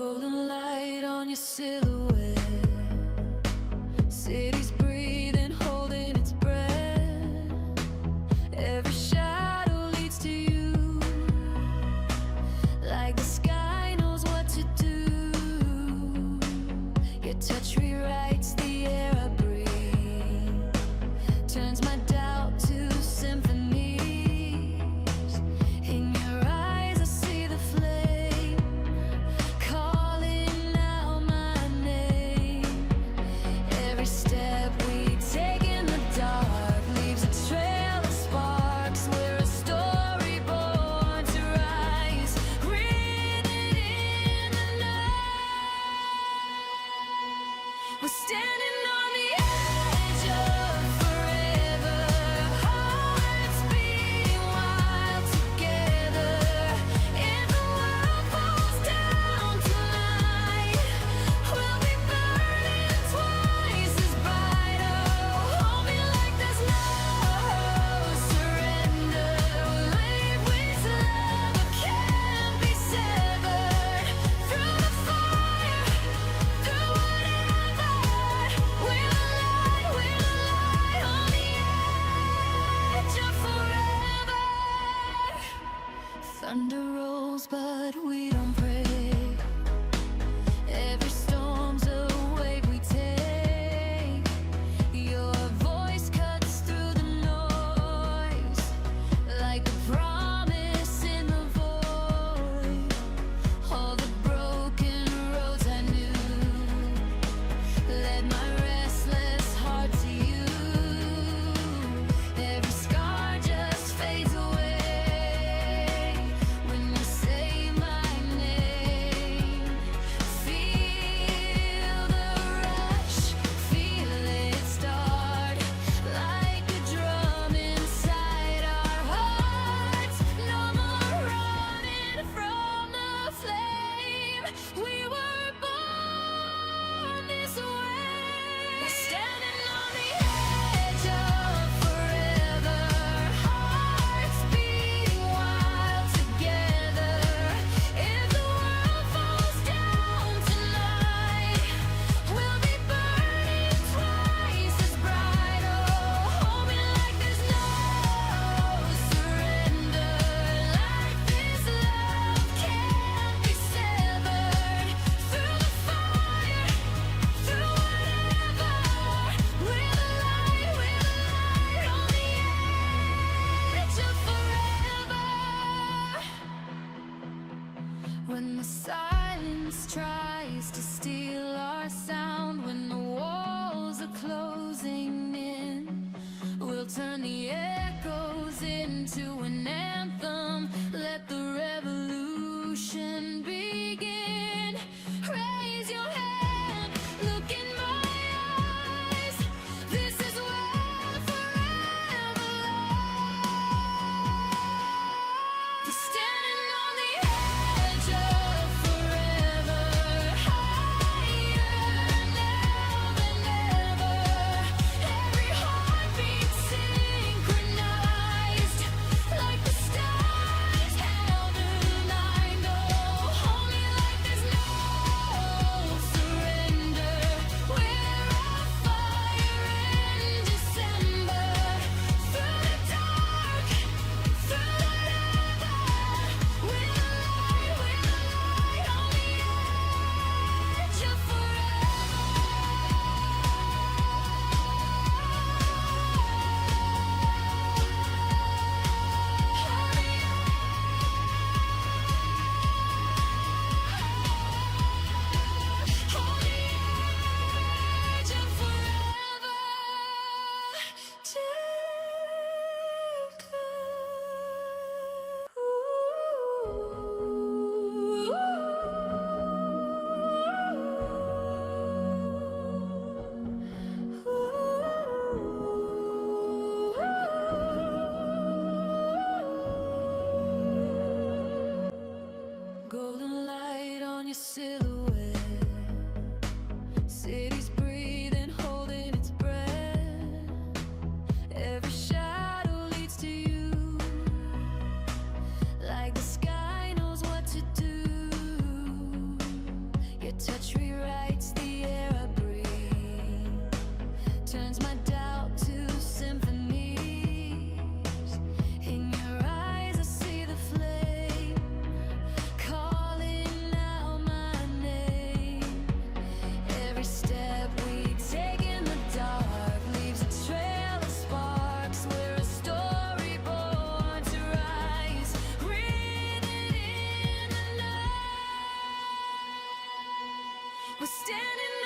Golden light on your silhouette. City's breathing, holding its breath. Every shadow leads to you, like the sky knows what to do. Your touch rewrites the air I breathe, turns my doubt to symphonies. In your eyes I see the flame, calling out my name. Every step we take in the dark leaves a trail of sparks. We're a story born to rise, written in the night. We're standing on the edge of forever, hearts beating wild together. If the world falls down tonight, we'll be burning twice as bright. Oh, hold me like there's no surrender. We'll live with love but can't be severed. Through the fire, through whatever, we're alive on the edge of forever. Thunder rolls but we don't break. Every storm's a wave we take. Your voice cuts through the noise, like a promise in the void. All the broken roads I knew led my restless heart to you. Every scar just fades away when you say my name. Feel the rush, feel it start, like a drum inside our hearts. No more running from the flame. We were born this way. Standing on the edge of forever, hearts beating wild together. If the world falls down tonight, we'll be burning twice as bright. Oh, hold me like there's no surrender. Like this love can't be severed. Through the fire, through whatever, we're the light on the edge of forever. When the silence tries to steal our sound, when the walls are closing in, we'll turn the echoes into an anthem. Let the revolution begin. Raise your hand, look in my eyes. This is where forever lies. We're standing on the edge of forever, higher now than ever. Every heartbeat synchronized, like the stars held in line. Oh, hold me like there's no surrender. We're a fire in December. Through the dark, through whatever, we're the light on the edge of golden light on your silhouette. City's breathing, holding its breath. Every shadow leads to you, like the sky knows what to do. Your touch rewrites the air I breathe, turns my doubt to symphonies. In your eyes I see the flame, calling out my name. Every step we take in the dark leaves a trail of sparks. We're a story born to rise, written in the night. We're standing